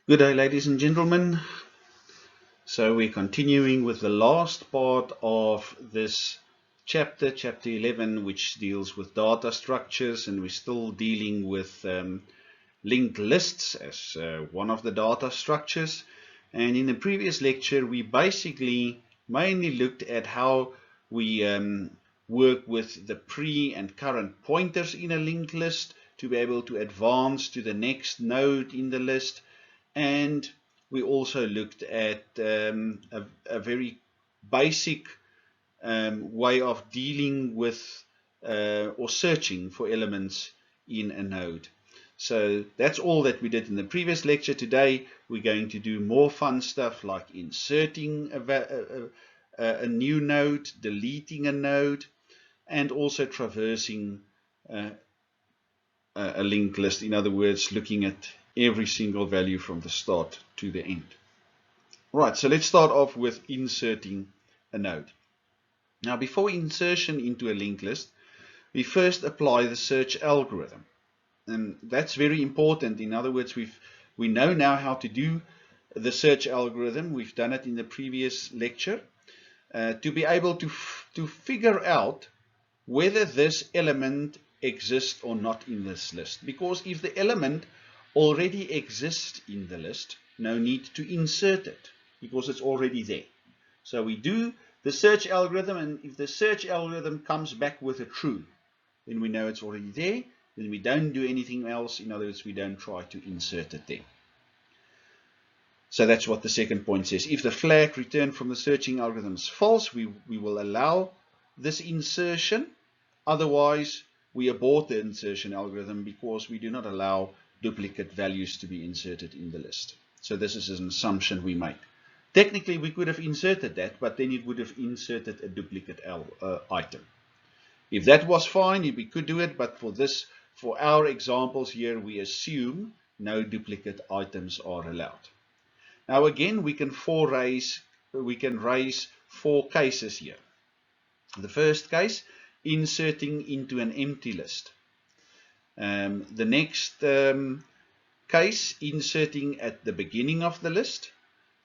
Good day, ladies and gentlemen. So we're continuing with the last part of this chapter 11, which deals with data structures, and we're still dealing with linked lists as one of the data structures. And in the previous lecture, we basically mainly looked at how we work with the pre and current pointers in a linked list to be able to advance to the next node in the list. And we also looked at a very basic way of dealing with or searching for elements in a node. So that's all that we did in the previous lecture. Today we're going to do more fun stuff like inserting a new node, deleting a node, and also traversing a linked list. In other words, looking at every single value from the start to the end. Right, so let's start off with inserting a node. Now, before insertion into a linked list, we first apply the search algorithm. And that's very important. In other words, we know now how to do the search algorithm. We've done it in the previous lecture to be able to figure out whether this element exists or not in this list. Because if the element already exists in the list, no need to insert it because it's already there. So we do the search algorithm, and if the search algorithm comes back with a true, then we know it's already there. Then we don't do anything else. In other words, we don't try to insert it there. So that's what the second point says. If the flag returned from the searching algorithm is false, we will allow this insertion. Otherwise, we abort the insertion algorithm because we do not allow duplicate values to be inserted in the list. So this is an assumption we make. Technically, we could have inserted that, but then it would have inserted a duplicate item. If that was fine, we could do it, but for our examples here, we assume no duplicate items are allowed. Now again, we can raise four cases here. The first case, inserting into an empty list. The next case, inserting at the beginning of the list.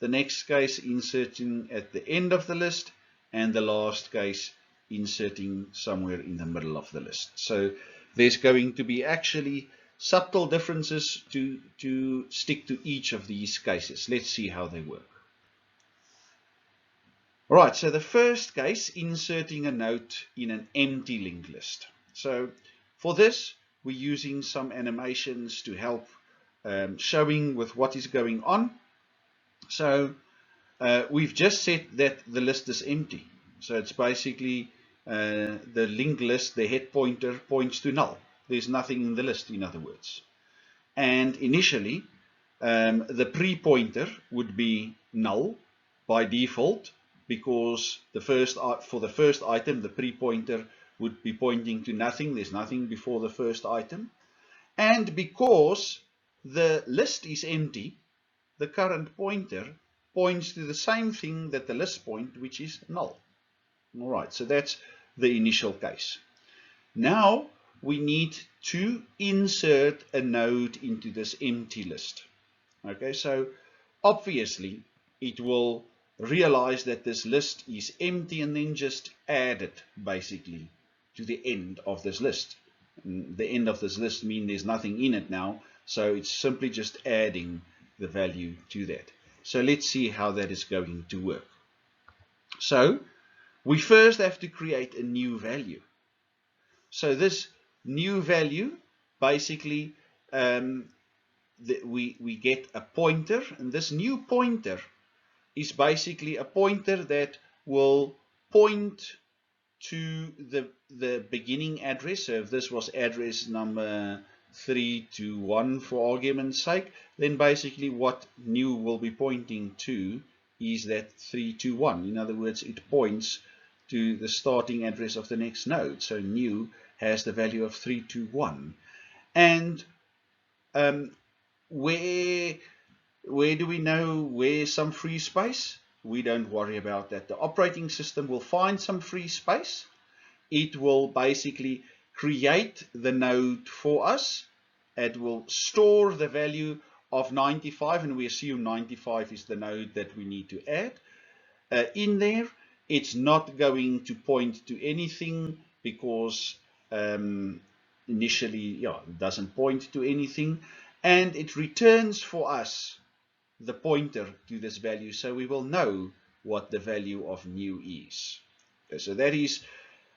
The next case, inserting at the end of the list. And the last case, inserting somewhere in the middle of the list. So there's going to be actually subtle differences to stick to each of these cases. Let's see how they work. Right, so the first case, inserting a node in an empty linked list. So for this, we're using some animations to help showing with what is going on. So we've just said that the list is empty. So it's basically the linked list, the head pointer points to null. There's nothing in the list, in other words. And initially, the pre-pointer would be null by default, because for the first item, the pre-pointer would be pointing to nothing. There's nothing before the first item. And because the list is empty, the current pointer points to the same thing that the list point, which is null. All right, so that's the initial case. Now we need to insert a node into this empty list. Okay, so obviously it will realize that this list is empty and then just add it basically to the end of this list. And the end of this list means there's nothing in it now, so it's simply just adding the value to that. So let's see how that is going to work. So we first have to create a new value. So this new value basically we get a pointer, and this new pointer is basically a pointer that will point to the beginning address. So if this was address number 321 for argument's sake, then basically what new will be pointing to is that 321. In other words, it points to the starting address of the next node. So new has the value of 321. And where do we know where's some free space? We don't worry about that. The operating system will find some free space. It will basically create the node for us. It will store the value of 95, and we assume 95 is the node that we need to add in there. It's not going to point to anything because initially, it doesn't point to anything, and it returns for us the pointer to this value, so we will know what the value of new is. Okay, so that is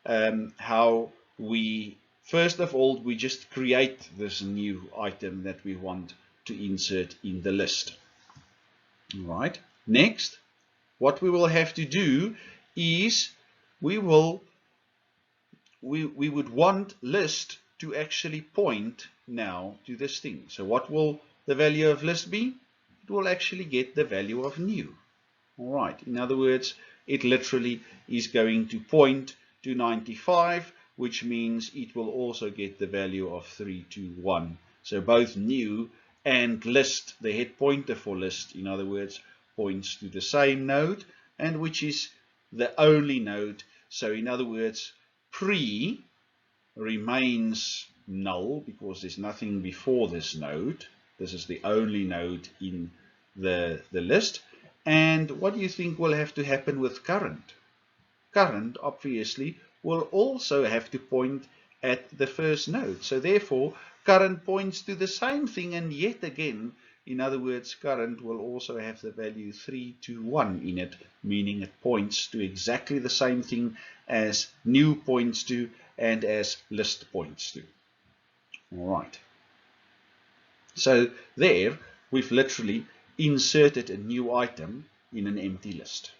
how we, first of all, we just create this new item that we want to insert in the list. All right. Next, what we will have to do is we would want list to actually point now to this thing. So what will the value of list be? It will actually get the value of new. All right. In other words, it literally is going to point to 95, which means it will also get the value of 321. So both new and list, the head pointer for list, in other words, points to the same node, and which is the only node. So in other words, pre remains null because there's nothing before this node. This is the only node in the list. And what do you think will have to happen with current? Current, obviously, will also have to point at the first node. So therefore, current points to the same thing, and yet again, in other words, current will also have the value 321 in it, meaning it points to exactly the same thing as new points to and as list points to. All right. So there, we've literally inserted a new item in an empty list.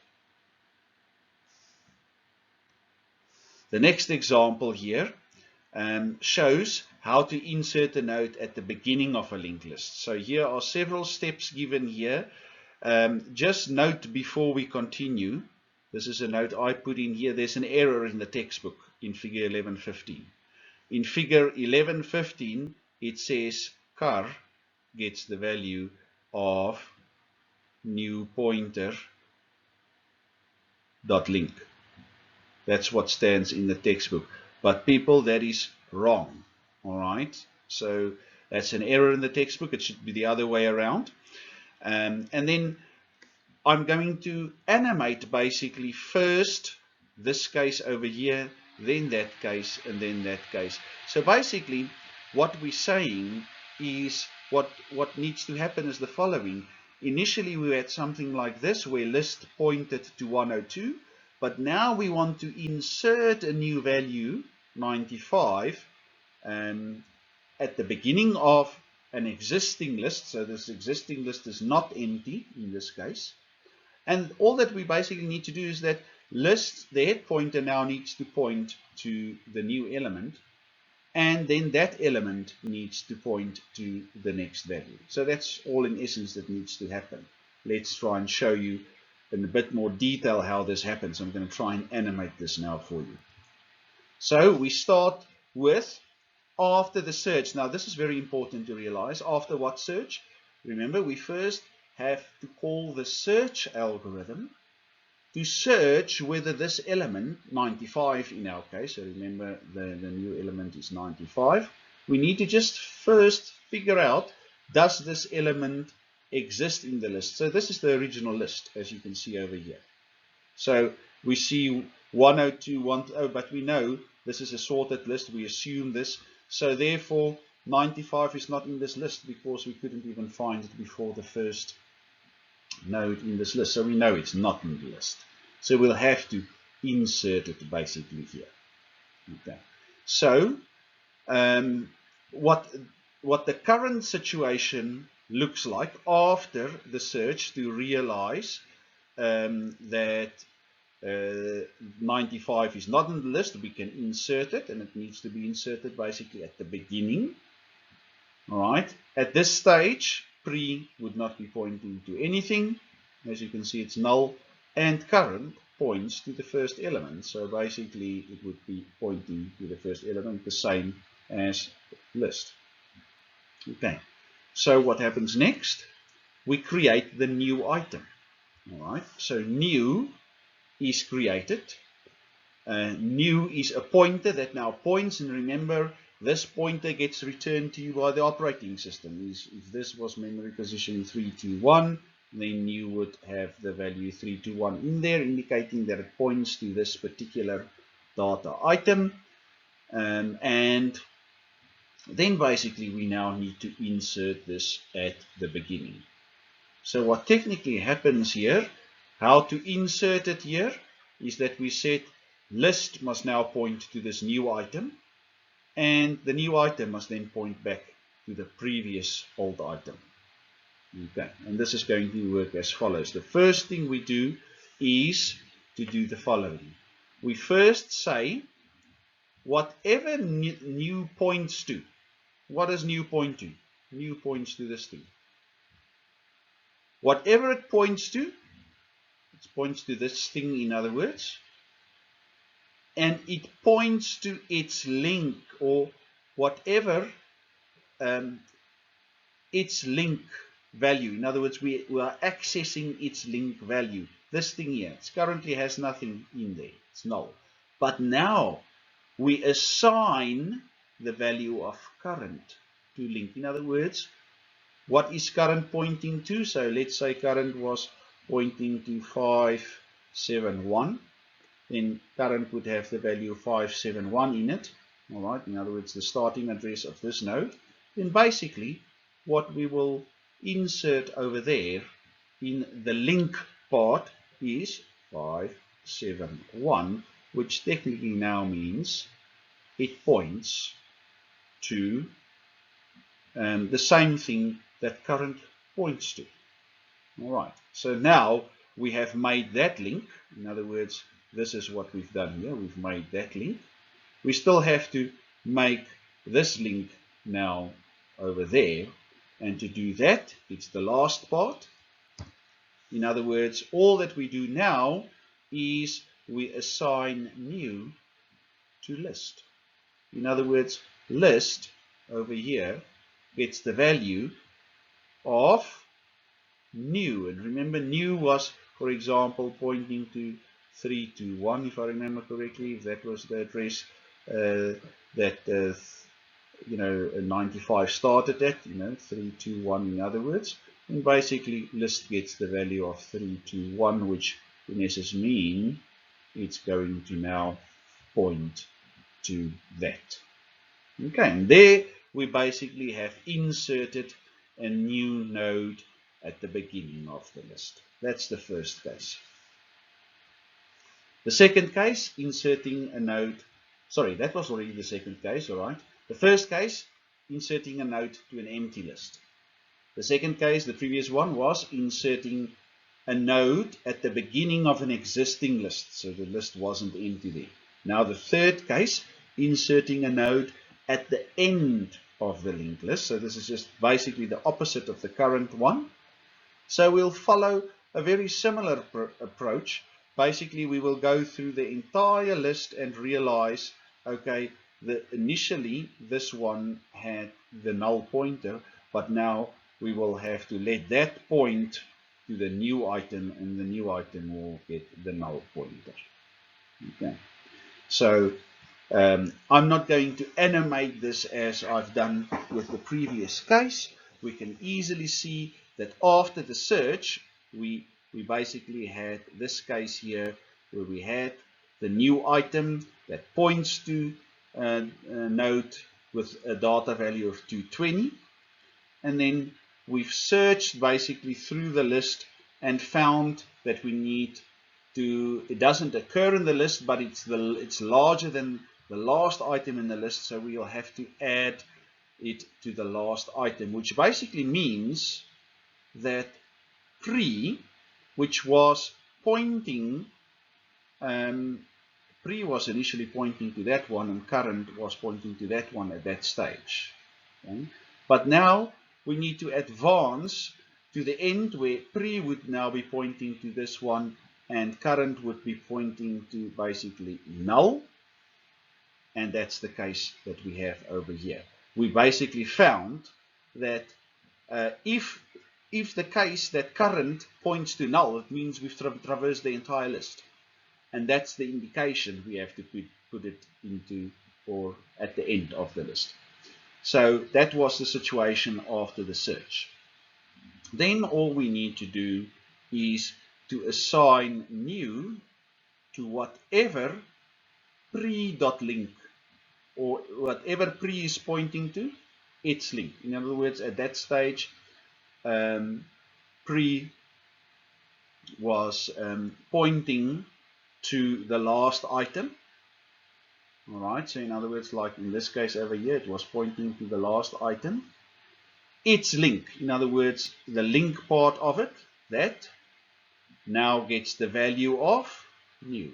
The next example here shows how to insert a node at the beginning of a linked list. So here are several steps given here. Just note before we continue, this is a note I put in here, there's an error in the textbook in figure 1115. In figure 1115, it says car gets the value of new pointer dot link. That's what stands in the textbook. But people, that is wrong. All right. So that's an error in the textbook. It should be the other way around. And then I'm going to animate basically first this case over here, then that case, and then that case. So basically what we're saying is what needs to happen is the following. Initially we had something like this where list pointed to 102, but now we want to insert a new value, 95, at the beginning of an existing list. So this existing list is not empty in this case. And all that we basically need to do is that list, the head pointer now needs to point to the new element, and then that element needs to point to the next value. So that's all in essence that needs to happen. Let's try and show you in a bit more detail how this happens. I'm going to try and animate this now for you. So we start with after the search. Now this is very important to realize. After what search? Remember, we first have to call the search algorithm to search whether this element, 95 in our case, so remember the new element is 95, we need to just first figure out, does this element exist in the list? So this is the original list, as you can see over here. So we see 102, 1, but we know this is a sorted list, we assume this, so therefore 95 is not in this list because we couldn't even find it before the first node in this list, so we know it's not in the list. So we'll have to insert it basically here. Okay. So what the current situation looks like after the search to realize that 95 is not in the list, we can insert it, and it needs to be inserted basically at the beginning. All right. At this stage, pre would not be pointing to anything. As you can see, it's null, and current points to the first element. So basically, it would be pointing to the first element, the same as list. Okay. So what happens next? We create the new item. All right. So new is created. New is a pointer that now points, and remember, this pointer gets returned to you by the operating system. If this was memory position 321, then you would have the value 321 in there, indicating that it points to this particular data item. And then basically we now need to insert this at the beginning. So what technically happens here, how to insert it here, is that we said list must now point to this new item, and the new item must then point back to the previous old item. Okay, and this is going to work as follows. The first thing we do is to do the following. We first say whatever new points to. What does new point to? New points to this thing. Whatever it points to, it points to this thing, in other words, and it points to its link, or whatever its link value. In other words, we are accessing its link value. This thing here, it currently has nothing in there. It's null. But now we assign the value of current to link. In other words, what is current pointing to? So let's say current was pointing to 571. Then current would have the value 571 in it. All right. In other words, the starting address of this node. Then basically, what we will insert over there in the link part is 571, which technically now means it points to the same thing that current points to. All right. So now we have made that link. In other words, this is what we've done here. We've made that link. We still have to make this link now over there. And to do that, it's the last part. In other words, all that we do now is we assign new to list. In other words, list over here gets the value of new. And remember, new was, for example, pointing to 321, if I remember correctly, if that was the address that 95 started at, 321 in other words. And basically list gets the value of 321, which in essence mean it's going to now point to that. Okay, and there we basically have inserted a new node at the beginning of the list. That's the first case. The second case, inserting a node. Sorry, that was already the second case, all right. The first case, inserting a node to an empty list. The second case, the previous one, was inserting a node at the beginning of an existing list, so the list wasn't empty there. Now the third case, inserting a node at the end of the linked list. So this is just basically the opposite of the current one. So we'll follow a very similar approach. Basically, we will go through the entire list and realize, okay, initially this one had the null pointer, but now we will have to let that point to the new item, and the new item will get the null pointer. Okay. So I'm not going to animate this as I've done with the previous case. We can easily see that after the search, we basically had this case here where we had the new item that points to a node with a data value of 220, and then we've searched basically through the list and found that we need to, it doesn't occur in the list, but it's larger than the last item in the list, so we'll have to add it to the last item, which basically means that pre, which was pointing, pre was initially pointing to that one, and current was pointing to that one at that stage. Okay? But now we need to advance to the end where pre would now be pointing to this one, and current would be pointing to basically null. And that's the case that we have over here. We basically found that if the case that current points to null, it means we've traversed the entire list. And that's the indication we have to put it into, or at the end of the list. So that was the situation after the search. Then all we need to do is to assign new to whatever pre.link, or whatever pre is pointing to, its link. In other words, at that stage, pre was pointing to the last item. All right, so in other words, like in this case over here, it was pointing to the last item. Its link, in other words, the link part of it, that now gets the value of new.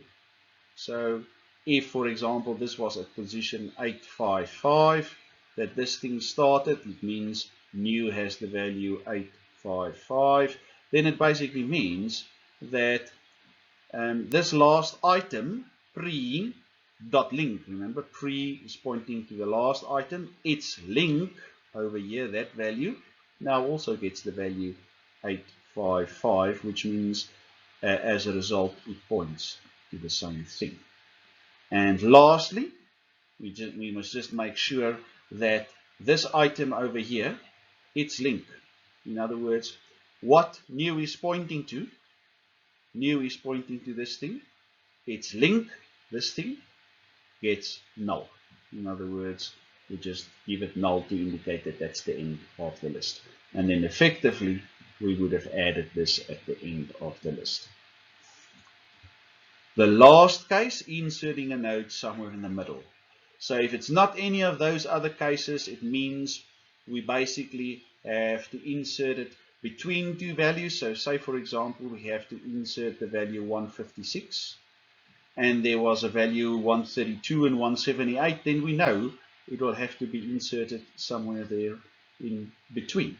So if, for example, this was at position 855, that this thing started, it means new has the value 855. Then it basically means that this last item, pre.link, remember pre is pointing to the last item, its link over here, that value, now also gets the value 855, which means as a result it points to the same thing. And lastly, we must just make sure that this item over here, its link, in other words, what new is pointing to, new is pointing to this thing, its link, this thing, gets null. In other words, we just give it null to indicate that that's the end of the list. And then effectively, we would have added this at the end of the list. The last case, inserting a node somewhere in the middle. So if it's not any of those other cases, it means we basically have to insert it between two values. So say, for example, we have to insert the value 156, and there was a value 132 and 178, then we know it will have to be inserted somewhere there in between.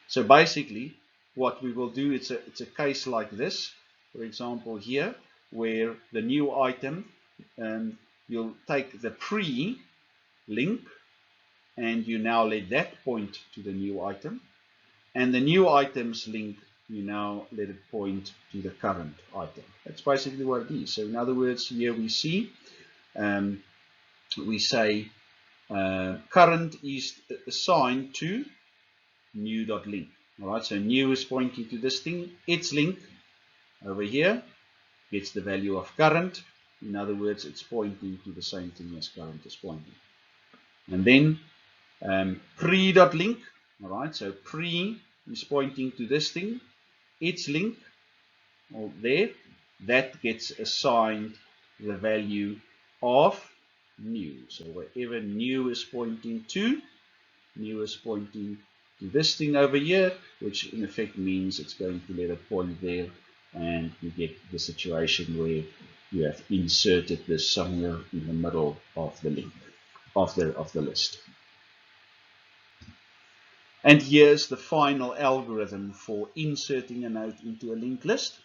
So basically, what we will do, it's a case like this, for example here, where the new item, you'll take the pre-link, and you now let that point to the new item, and the new item's link, you now let it point to the current item. That's basically what it is. So in other words, here we see, we say current is assigned to new.link. All right, so new is pointing to this thing, its link over here gets the value of current. In other words, it's pointing to the same thing as current is pointing. And then pre.link, all right, so pre is pointing to this thing, its link, or there, that gets assigned the value of new. So wherever new is pointing to, new is pointing to this thing over here, which in effect means it's going to let it point there, and you get the situation where you have inserted this somewhere in the middle of the link of the list. And here's the final algorithm for inserting a node into a linked list.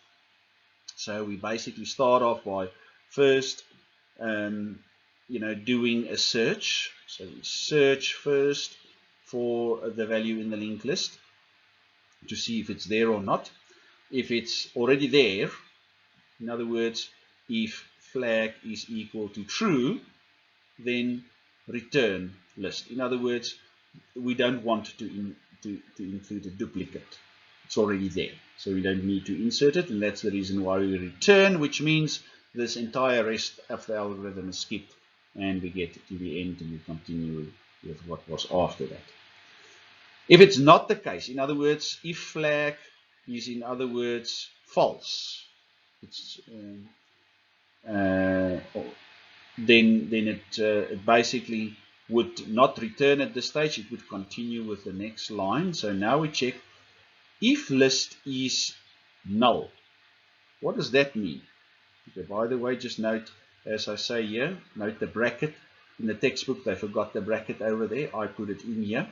So we basically start off by first doing a search. So we search first for the value in the linked list to see if it's there or not. If it's already there, in other words, if flag is equal to true, then return list. In other words, we don't want to include a duplicate. It's already there, so we don't need to insert it, and that's the reason why we return, which means this entire rest of the algorithm is skipped, and we get to the end and we continue with what was after that. If it's not the case, in other words, if flag is in other words false, it's then it basically would not return at this stage. It would continue with the next line. So now we check if list is null. What does that mean? Okay, by the way, just note, as I say here, note the bracket. In the textbook, they forgot the bracket over there. I put it in here.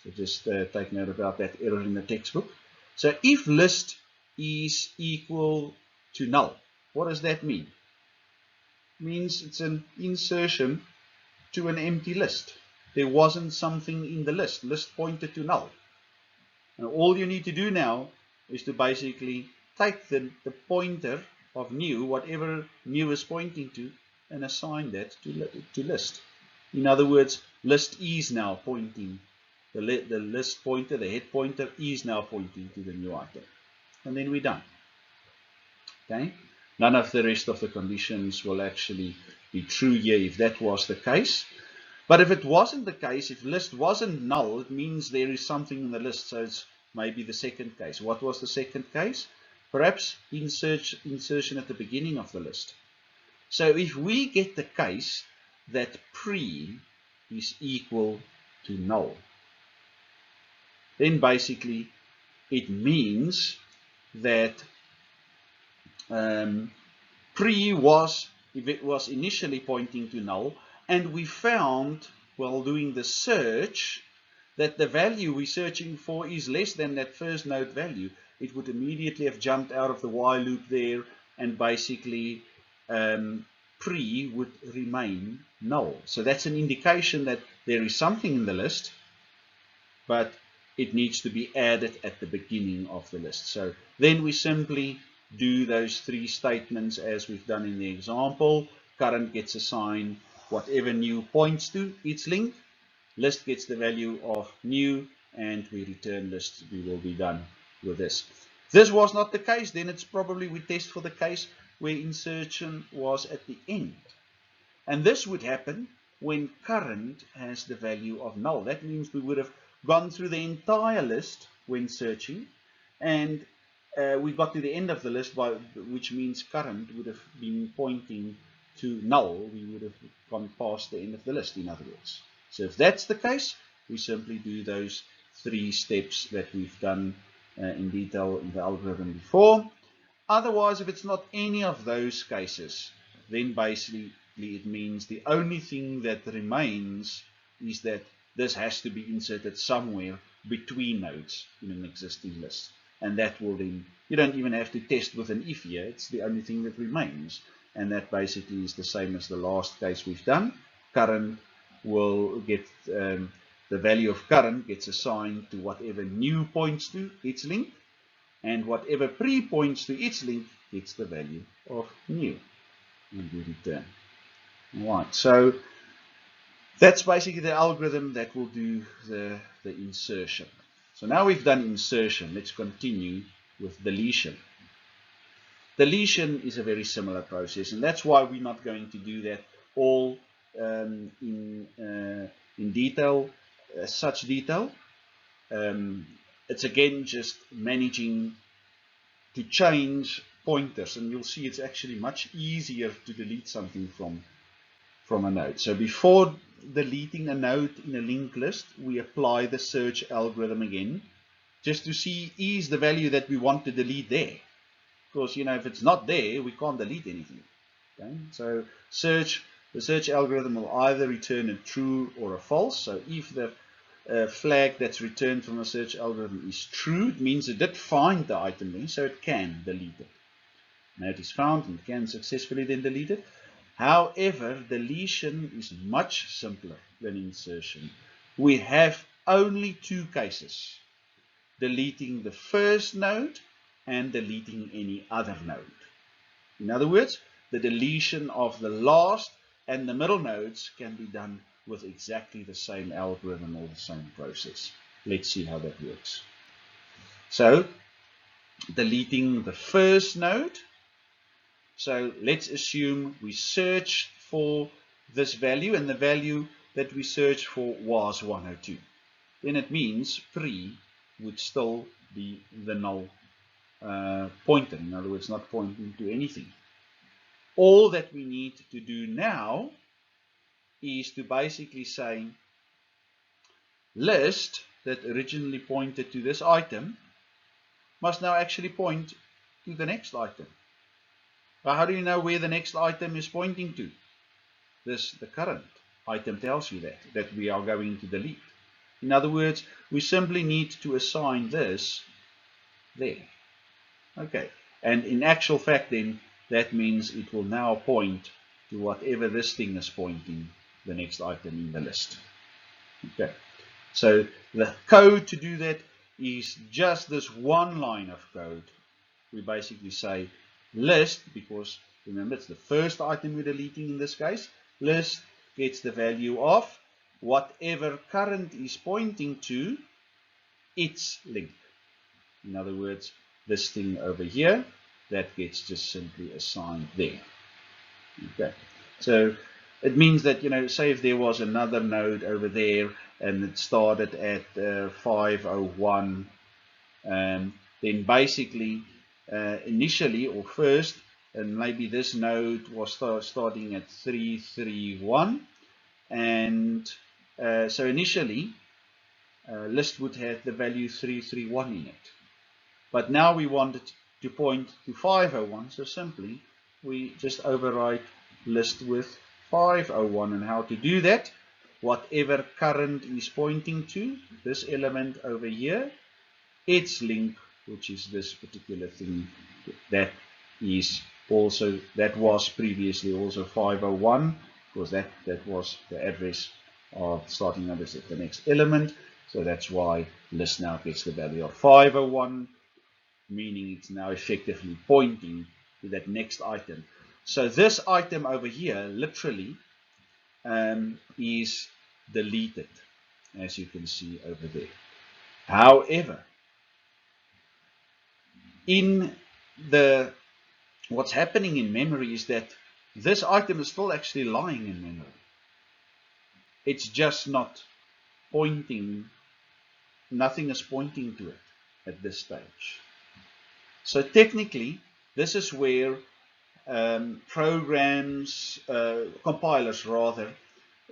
So just take note about that error in the textbook. So if list is equal to null, what does that mean? It means it's an insertion to an empty list. There wasn't something in the list. List pointed to null. And all you need to do now is to basically take the pointer of new, whatever new is pointing to, and assign that to list. In other words, list is now pointing, the list pointer, the head pointer is now pointing to the new item. And then we're done. Okay? None of the rest of the conditions will actually be true here if that was the case. But if it wasn't the case, if list wasn't null, it means there is something in the list. So it's maybe the second case. What was the second case? Perhaps insertion at the beginning of the list. So if we get the case that pre is equal to null, then basically it means that pre was, if it was initially pointing to null, and we found while doing the search that the value we're searching for is less than that first node value, it would immediately have jumped out of the while loop there, and basically pre would remain null. So that's an indication that there is something in the list, but it needs to be added at the beginning of the list. So then we simply do those three statements as we've done in the example. Current gets assigned whatever new points to its link. List gets the value of new, and we return list. We will be done with this. If this was not the case, then it's probably we test for the case where insertion was at the end. And this would happen when current has the value of null. That means we would have gone through the entire list when searching, and we got to the end of the list, which means current would have been pointing to null. We would have gone past the end of the list, in other words. So if that's the case, we simply do those three steps that we've done in detail in the algorithm before. Otherwise, if it's not any of those cases, then basically it means the only thing that remains is that this has to be inserted somewhere between nodes in an existing list. And that will then, you don't even have to test with an if here, it's the only thing that remains. And that basically is the same as the last case we've done. Current will get, the value of current gets assigned to whatever new points to its link, and whatever pre points to its link gets the value of new, and we return. Alright, so that's basically the algorithm that will do the insertion. So now we've done insertion, let's continue with deletion. Deletion is a very similar process, and that's why we're not going to do that all in detail, such detail. It's again just managing to change pointers, and you'll see it's actually much easier to delete something from a node. So before deleting a node in a linked list, we apply the search algorithm again, just to see is the value that we want to delete there. Because, you know, if it's not there, we can't delete anything. Okay? So the search algorithm will either return a true or a false. So if the flag that's returned from the search algorithm is true, it means it did find the item there, so it can delete it. Now it is found and can successfully then delete it. However, deletion is much simpler than insertion. We have only two cases: deleting the first node and deleting any other node. In other words, the deletion of the last and the middle nodes can be done with exactly the same algorithm or the same process. Let's see how that works. So, deleting the first node. So let's assume we searched for this value, and the value that we searched for was 102. Then it means pre would still be the null pointer. In other words, not pointing to anything. All that we need to do now is to basically say list that originally pointed to this item must now actually point to the next item. But how do you know where the next item is pointing to? The current item tells you that we are going to delete. In other words, we simply need to assign this there. Okay, and in actual fact then, that means it will now point to whatever this thing is pointing, the next item in the list. Okay, so the code to do that is just this one line of code. We basically say list, because Remember, it's the first item we're deleting in this case. List gets the value of whatever current is pointing to its link. In other words, this thing over here, that gets just simply assigned there. Okay, so it means that, say if there was another node over there and it started at 501, then basically initially or first, and maybe this node was starting at 331, and so initially list would have the value 331 in it. But now we want it to point to 501, so simply we just override list with 501. And how to do that? Whatever current is pointing to this element over here, its link, which is this particular thing, that was previously also 501, because that was the address of starting address of the next element. So that's why list now gets the value of 501, meaning it's now effectively pointing to that next item. So this item over here literally is deleted, as you can see over there. However, what's happening in memory is that this item is still actually lying in memory. It's just not pointing, nothing is pointing to it at this stage. So technically, this is where compilers rather,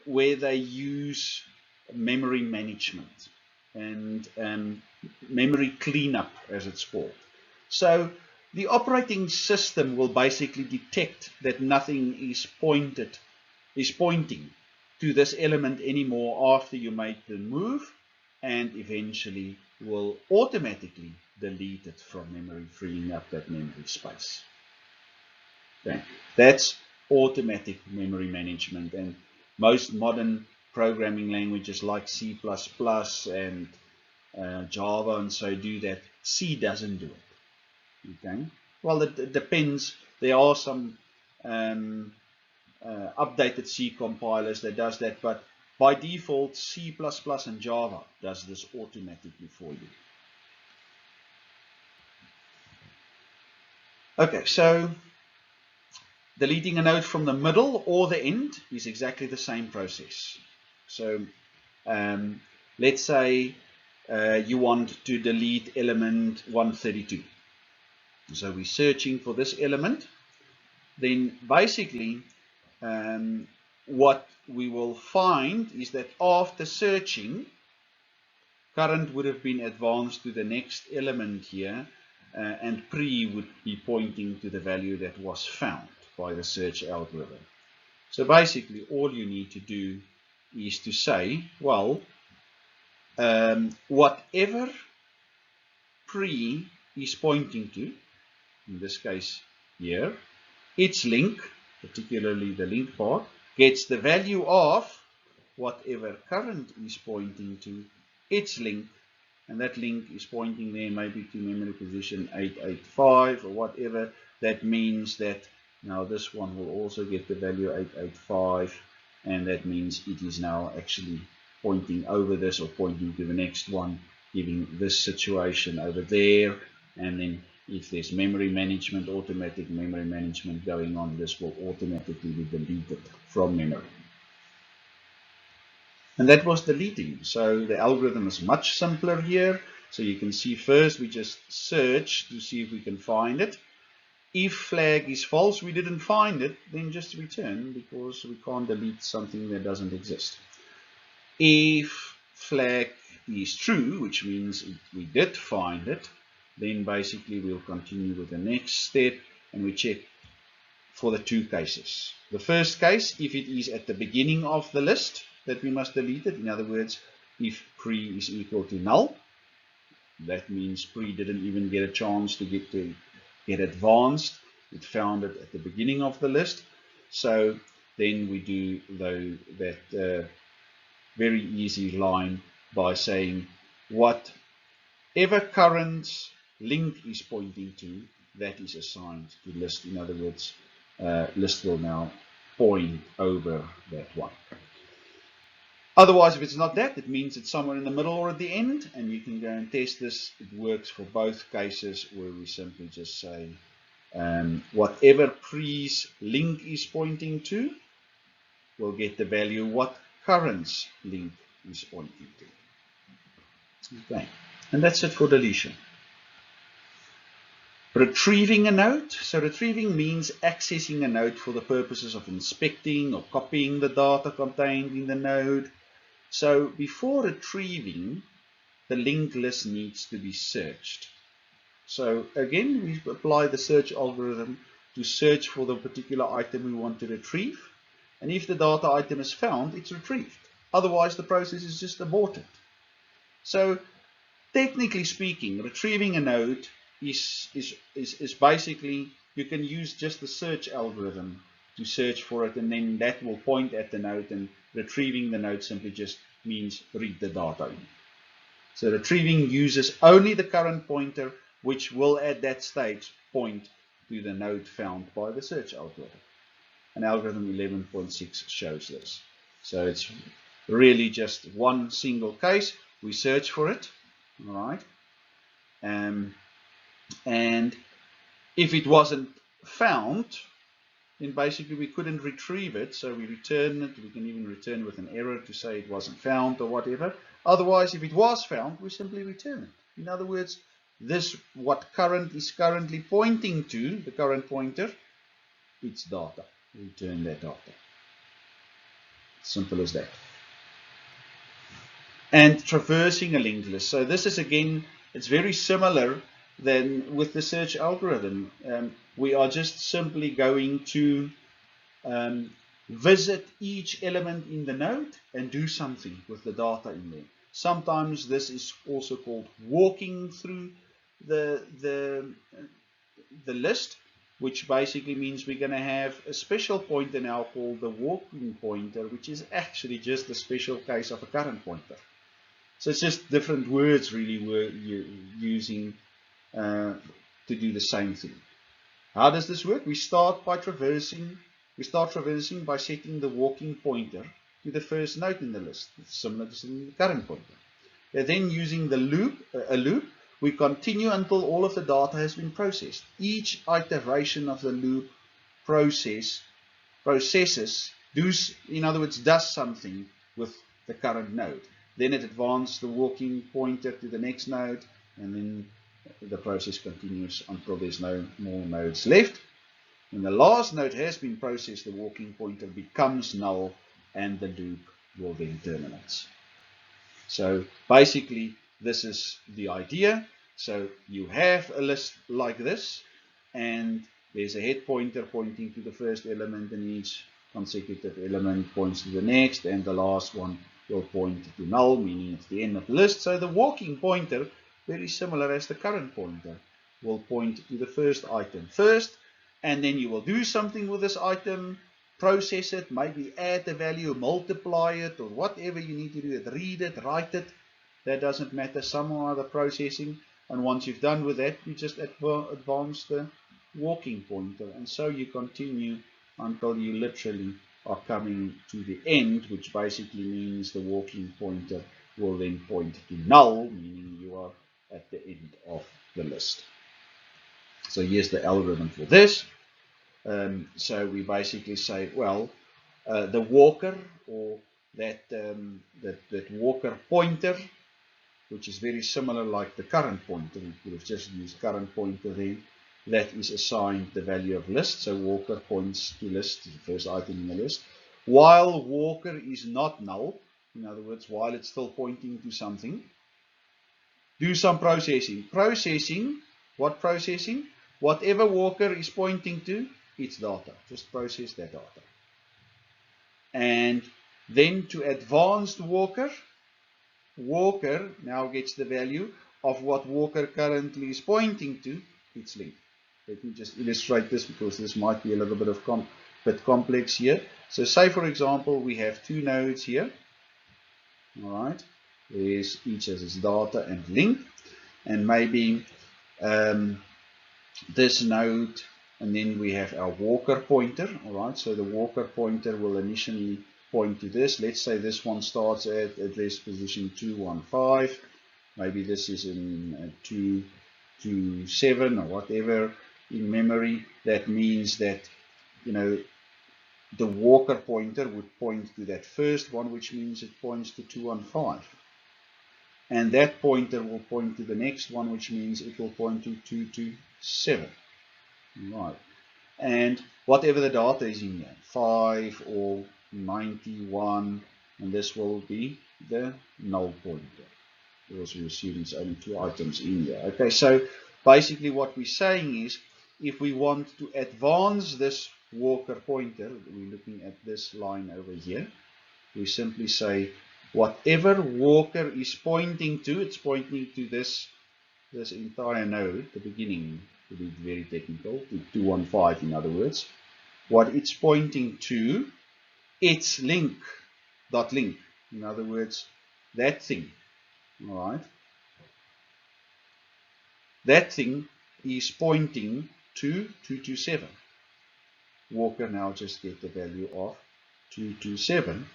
where they use memory management and memory cleanup, as it's called. So the operating system will basically detect that nothing is pointing to this element anymore after you make the move, and eventually will automatically delete it from memory, freeing up that memory space. Okay. That's automatic memory management, and most modern programming languages like C++ and Java and so do that. C doesn't do it. Okay. Well, it depends. There are some updated C compilers that does that, but by default, C++ and Java does this automatically for you. Okay, so deleting a node from the middle or the end is exactly the same process. So let's say you want to delete element 132. So we're searching for this element. Then basically what we will find is that after searching, current would have been advanced to the next element here, and pre would be pointing to the value that was found by the search algorithm. So basically all you need to do is to say, well, whatever pre is pointing to, in this case here, its link, particularly the link part, gets the value of whatever current is pointing to its link, and that link is pointing there maybe to memory position 885 or whatever. That means that now this one will also get the value 885, and that means it is now actually pointing over this or pointing to the next one, giving this situation over there. And then if there's memory management, automatic memory management going on, this will automatically be deleted from memory. And that was deleting. So the algorithm is much simpler here. So you can see first we just search to see if we can find it. If flag is false, we didn't find it, then just return, because we can't delete something that doesn't exist. If flag is true, which means we did find it, then basically we'll continue with the next step, and we check for the two cases. The first case, if it is at the beginning of the list that we must delete it, in other words, if pre is equal to null, that means pre didn't even get a chance to get advanced. It found it at the beginning of the list. So then we do that very easy line by saying whatever current link is pointing to, that is assigned to list. In other words, list will now point over that one. Otherwise, if it's not that, it means it's somewhere in the middle or at the end, and you can go and test this. It works for both cases, where we simply just say whatever pre's link is pointing to will get the value what current's link is pointing to. Okay, and that's it for deletion. Retrieving a node. So retrieving means accessing a node for the purposes of inspecting or copying the data contained in the node. So before retrieving, the linked list needs to be searched. So again, we apply the search algorithm to search for the particular item we want to retrieve. And if the data item is found, it's retrieved. Otherwise, the process is just aborted. So technically speaking, retrieving a node is basically, you can use just the search algorithm to search for it, and then that will point at the node, and retrieving the node simply just means read the data in. So retrieving uses only the current pointer, which will at that stage point to the node found by the search algorithm. And algorithm 11.6 shows this. So it's really just one single case. We search for it, all right? And if it wasn't found, then basically we couldn't retrieve it, so we return it. We can even return with an error to say it wasn't found or whatever. Otherwise, if it was found, we simply return it. In other words, this, what current is currently pointing to, the current pointer, it's data. Return that data. Simple as that. And traversing a linked list. So this is, again, it's very similar than with the search algorithm. We are just simply going to visit each element in the node and do something with the data in there. Sometimes this is also called walking through the list, which basically means we're going to have a special pointer now called the walking pointer, which is actually just a special case of a current pointer. So it's just different words really we're using to do the same thing. How does this work? We start traversing by setting the walking pointer to the first node in the list. It's similar to the current pointer. And then using the loop, we continue until all of the data has been processed. Each iteration of the loop processes, in other words, does something with the current node. Then it advances the walking pointer to the next node, and then the process continues until there's no more nodes left. When the last node has been processed, the walking pointer becomes null, and the loop will then terminate. So basically, this is the idea. So you have a list like this, and there's a head pointer pointing to the first element, and each consecutive element points to the next, and the last one will point to null, meaning it's the end of the list. So the walking pointer, very similar as the current pointer, will point to the first item first, and then you will do something with this item, process it, maybe add the value, multiply it, or whatever you need to do it, read it, write it, that doesn't matter, some or other processing. And once you've done with that, you just advance the walking pointer, and so you continue until you literally are coming to the end, which basically means the walking pointer will then point to null, meaning you are at the end of the list. So here's the algorithm for this. So we basically say, well, the walker, or that walker pointer, which is very similar like the current pointer, we could have just used current pointer there, that is assigned the value of list. So walker points to list, the first item in the list, while walker is not null. In other words, while it's still pointing to something, do some processing. What processing? Whatever walker is pointing to, it's data. Just process that data. And then to advance the walker now gets the value of what walker currently is pointing to, its link. Let me just illustrate this, because this might be a little bit bit complex here. So say, for example, we have two nodes here. All right, there's each has its data and link, and maybe this node and then we have our Walker pointer. Alright, so the Walker pointer will initially point to this. Let's say this one starts at address position 215. Maybe this is in 227 or whatever in memory. That means that, you know, the Walker pointer would point to that first one, which means it points to 215. And that pointer will point to the next one, which means it will point to 227. Right. And whatever the data is in here, 5 or 91, and this will be the null pointer. Because we assume it's only 2 items in here. Okay, so basically what we're saying is, if we want to advance this Walker pointer, we're looking at this line over here, we simply say whatever Walker is pointing to, it's pointing to this entire node, the beginning, to be very technical, to 215 in other words. What it's pointing to, its link, dot link, in other words, that thing. Alright, that thing is pointing to 227. Walker now just get the value of 227.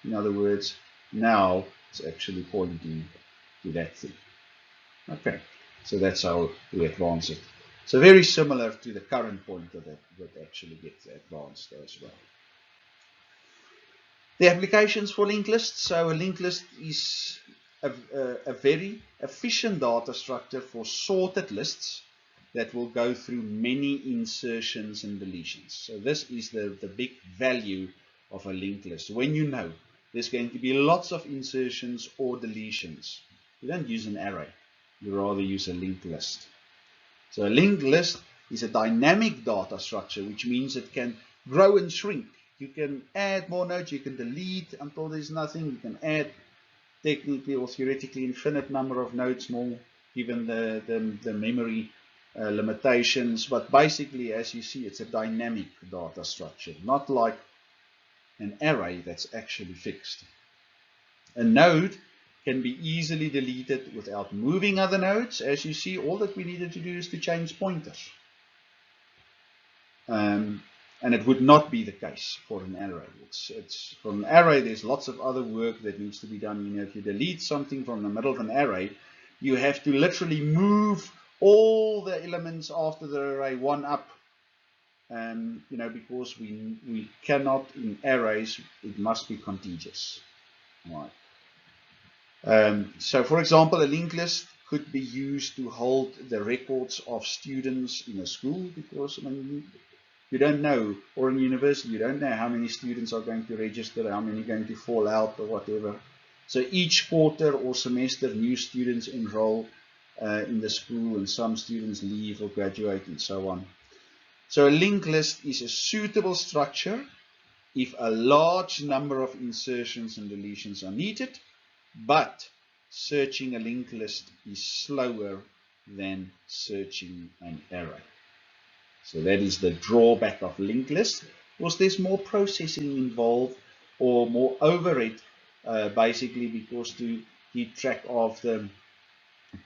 In other words, now it's actually pointing to that thing. Okay, so that's how we advance it. So very similar to the current pointer that actually gets advanced as well. The applications for linked lists. So a linked list is a very efficient data structure for sorted lists that will go through many insertions and deletions. So this is the big value of a linked list. When you know there's going to be lots of insertions or deletions, you don't use an array, you rather use a linked list. So a linked list is a dynamic data structure, which means it can grow and shrink. You can add more nodes, you can delete until there's nothing, you can add technically or theoretically infinite number of nodes more given the memory limitations, but basically, as you see, it's a dynamic data structure, not like an array that's actually fixed. A node can be easily deleted without moving other nodes. As you see, all that we needed to do is to change pointers. And it would not be the case for an array. It's for an array, there's lots of other work that needs to be done. You know, if you delete something from the middle of an array, you have to literally move all the elements after the array one up. You know, because we cannot, in arrays, it must be contiguous. Right. So, for example, a linked list could be used to hold the records of students in a school, because I mean, you don't know, or in university, you don't know how many students are going to register, how many are going to fall out or whatever. So each quarter or semester, new students enroll in the school, and some students leave or graduate and so on. So a linked list is a suitable structure if a large number of insertions and deletions are needed, but searching a linked list is slower than searching an array. So that is the drawback of linked lists, because there's more processing involved or more overhead, basically, because to keep track of the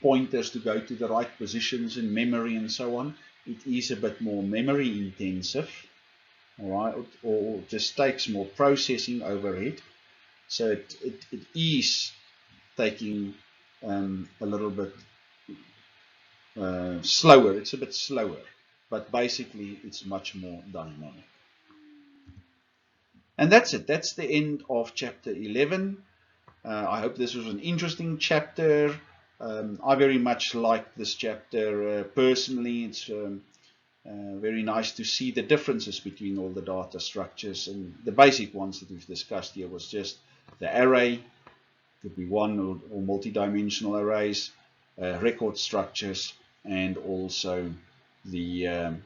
pointers to go to the right positions in memory and so on, it is a bit more memory intensive, all right, or just takes more processing overhead. So it is taking a little bit slower. It's a bit slower, but basically it's much more dynamic. And that's it. That's the end of chapter 11. I hope this was an interesting chapter. I very much like this chapter personally. It's very nice to see the differences between all the data structures, and the basic ones that we've discussed here was just the array, could be one or multi-dimensional arrays, record structures, and also the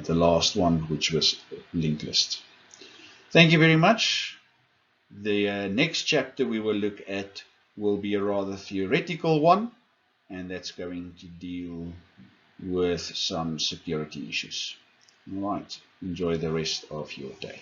last one, which was linked lists. Thank you very much. The next chapter we will look at will be a rather theoretical one, and that's going to deal with some security issues. All right, enjoy the rest of your day.